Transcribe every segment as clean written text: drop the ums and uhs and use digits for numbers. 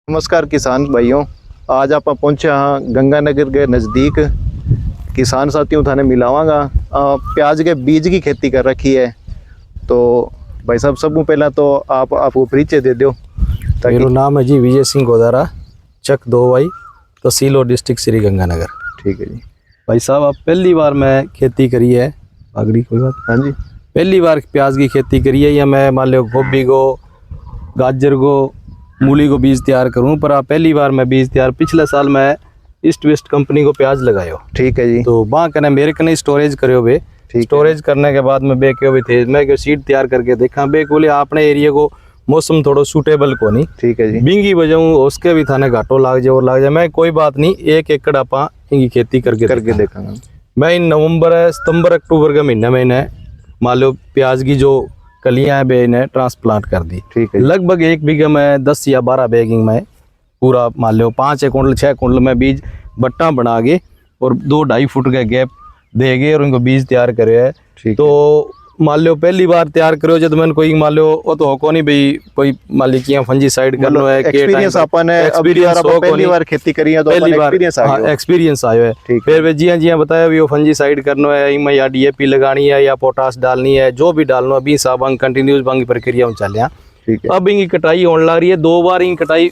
नमस्कार किसान भाइयों, आज आप पहुंचे हाँ गंगानगर के नज़दीक। किसान साथियों थाने मिलावांगा प्याज के बीज की खेती कर रखी है। तो भाई साहब सबको पहला तो आपको परिचय दे दो। मेरा नाम है जी विजय सिंह गोदारा, चक 2 वाई, तहसील और डिस्ट्रिक्ट श्री गंगानगर। ठीक है जी। भाई साहब आप पहली बार मैं खेती करी है पगड़ी कोई बात? हाँ जी, पहली बार प्याज की खेती करी है, या मैं मान लो गोभी को, गाजर को, मूली को बीज तैयार करूं, पर आप पहली बार मैं बीज तैयार पिछले साल मैं ईस्ट वेस्ट कंपनी को प्याज लगायो। ठीक है जी। तो वहाँ कने मेरे कने स्टोरेज करो बे, स्टोरेज करने के बाद में बेक्यो भी थे, मैं क्यों सीड तैयार करके देखा बे बोले आपने एरिया को मौसम थोड़ा सूटेबल को नहीं। ठीक है जी। बिंगी बजाऊँ उसके भी थाने घाटो लाग जाए और लाग जाए, मैं कोई बात नहीं 1 एकड़ आपा इनकी खेती करके देखा। मैं इन नवंबर सितंबर अक्टूबर के महीने में इन्हें मान लो प्याज की जो कलियां हैं बे इन्हें ट्रांसप्लांट कर दी। ठीक है। लगभग 1 बीघे में 10 या 12 बैगिंग में पूरा मान लो 5 कुंटल 6 कुंटल में बीज बट्टा बना के और 2-2.5 फुट का गैप देगे और उनको बीज तैयार करे है। तो मान लो पहली बार तैयार करो जब मैंने कोई मान लो वो तो हो नहीं भाई कोई मालिक यहाँ फंजी साइड करना है, एक्सपीरियंस आपने पहली बार खेती करी है तो पहली बार एक्सपीरियंस आयो है। फिर वे जिया जिया बताया भी वो फंजी साइड करना है, इनमें या डीएपी लगानी है या पोटास डालनी है, जो भी डालना है 20 साल कंटिन्यूस बांगी प्रक्रिया में चल रहा। अब इनकी कटाई होने लग रही है, 2 बार इनकी कटाई,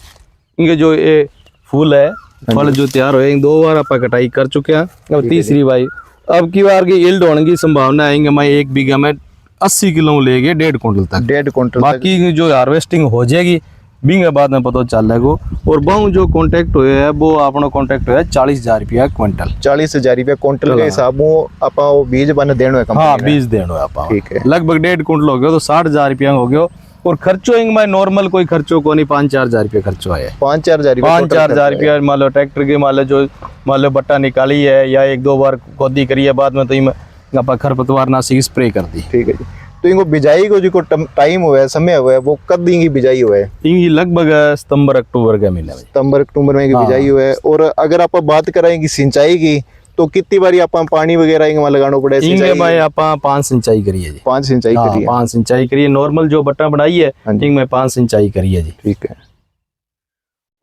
इनके जो ये फूल है फल जो तैयार हुए 2 बार आप कटाई कर चुके हैं। अब तीसरी बार अब की बार की यील्ड होने की संभावना है मैं 1 बीघा में 80 किलो लेके 1.5 कुंटल तक, 1.5 कुंटल बाकी जो हार्वेस्टिंग हो जाएगी बीघे बाद में पता चल जाएगा। और बहु जो कॉन्टेक्ट हुए है वो अपना कॉन्टेक्ट हुआ 40,000 रुपया क्विंटल, 40,000 रुपया क्विंटल के हिसाब आप बीज बने देना है। हाँ बीज देना है आप। ठीक है। लगभग 1.5 कुंटल हो गया तो 60,000 रुपया हो गया। और खर्चो में नॉर्मल कोई खर्चो को नहीं, 5-4 हजार रुपया खर्चो आया। 5-4 हजार रुपया मान लो ट्रैक्टर के मान लो जो मान लो बट्टा निकाली है या 1-2 बार खोदी करी है, बाद में तो आप खरपतवार नाशी स्प्रे कर दी। ठीक है जी। तो इनको बिजाई को जो टाइम हुआ है, समय हुआ है, वो कब इनकी बिजाई हुआ है? इनकी लगभग सितंबर अक्टूबर के महीने में, सितंबर अक्टूबर में बिजाई हुआ है। और अगर आप बात करें सिंचाई की तो कितनी बारी आप पानी वगैरह इनमें लगाना पड़े? इनमें भाई आप 5 सिंचाई करिए जी। 5 सिंचाई करिए। 5 सिंचाई करिए, नॉर्मल जो बट्टा बनाई है इनमें 5 सिंचाई करिए जी। ठीक है।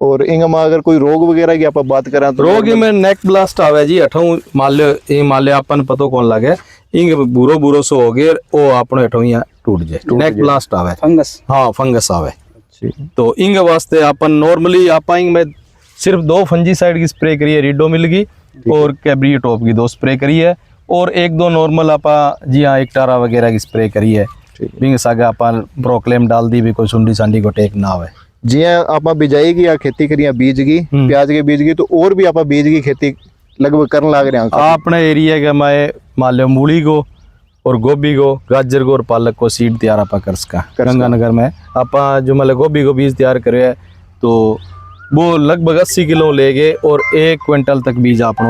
और इनमें अगर कोई रोग वगैरह की आप बात करें तो रोग में नेक ब्लास्ट आवे जी। अठों मान लो अपन पतो कौन लगे इंगे बुरो सो हो गए वो अपने अठों यहाँ टूट जाए, नेक ब्लास्ट आवे, फंगस। हाँ फंगस आवे। तो इंगे वास्ते अपन नॉर्मली आप में सिर्फ 2 फंजीसाइड की स्प्रे करिए, रिडो मिल गई और कैब्रियो टॉप की 2 स्प्रे करिए और 1-2 नॉर्मल आप जी हाँ एकटारा वगैरह की स्प्रे करिए। बिंग सागे अपन प्रोक्लेम डाल दी भी कोई सुंडी सांडी को टेक ना आवे। जी आप बिजाई की या खेती करिए बीज की, प्याज के बीज की, तो और भी आप बीज की खेती लगभग करने लग रहे हैं अपने एरिया के मैं मान लो मूली को और गोभी को, गाजर को और पालक को सीड तैयार आप कर सका। गंगानगर में आप जो मतलब गोभी को बीज तैयार करे तो वो लगभग 80 किलो ले गए और 1 क्विंटल तक बीज आप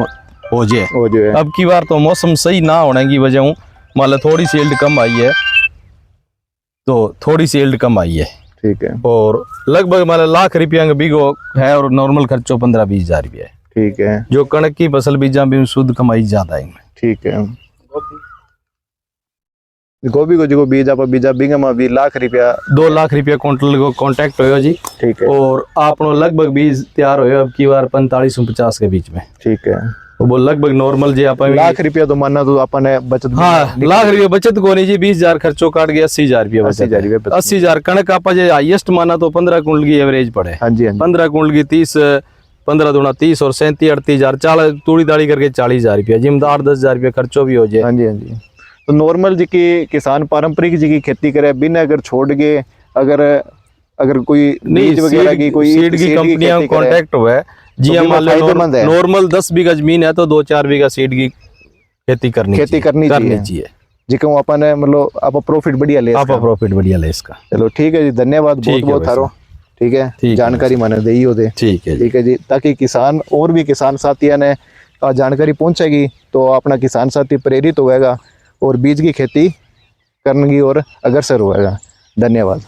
हो जाए। अब की बार तो मौसम सही ना होने की वजह मान लो थोड़ी सी यील्ड कम आई है, तो थोड़ी सी यील्ड कम आई है। ठीक है। और लगभग मान लो लाख रुपया का बीघो है और नॉर्मल खर्चो 15-20 हजार रुपया है। ठीक है। जो कणक की फसल बीजा भी शुद्ध कमाई ज्यादा है। ठीक है। गोभी को जो बीज आप बीजा बीघा में भी लाख रुपया 2 लाख रुपया क्विंटल को कांटेक्ट हो जी। ठीक है। और आप लगभग बीज तैयार हो अब की बार 45-50 के बीच में। ठीक है। वो लगभग नॉर्मल जी आप लाख रुपया तो मानना तो अपने बचत। हाँ लाख रुपया बचत को नहीं जी, 20,000 खर्चो काट गया 80,000 रुपया बचत। 80,000 कणक आप हाईएस्ट माना तो 15 कुंटल की एवरेज पड़े। हाँ जी। 15 कुंटल की 30, 15 दूना 30 और 37-38,000 40 तूड़ी दाड़ी करके 40,000 रुपया जिम 8-10 हजार रुपया खर्चो भी हो जाए। हाँ जी। हाँ जी। तो नॉर्मल जी की किसान पारंपरिक जी की खेती करे बिना अगर छोड़ के अगर कोई बीज वगैरह की कोई सीड की कंपनियां कांटेक्ट हुआ है जी, हम नॉर्मल 10 बीघा जमीन है तो 2-4 बीघा सीड की खेती करनी चाहिए जिको अपन मतलब आप प्रॉफिट बढ़िया ले इसका। चलो ठीक है जी, धन्यवाद बहुत थारो। ठीक है, जानकारी मैंने दी हो दे। ठीक है जी, ताकि किसान और भी किसान साथियों ने जानकारी पहुंचेगी तो अपना किसान साथी प्रेरित होगा और बीज की खेती करने की और अग्रसर होगा। धन्यवाद।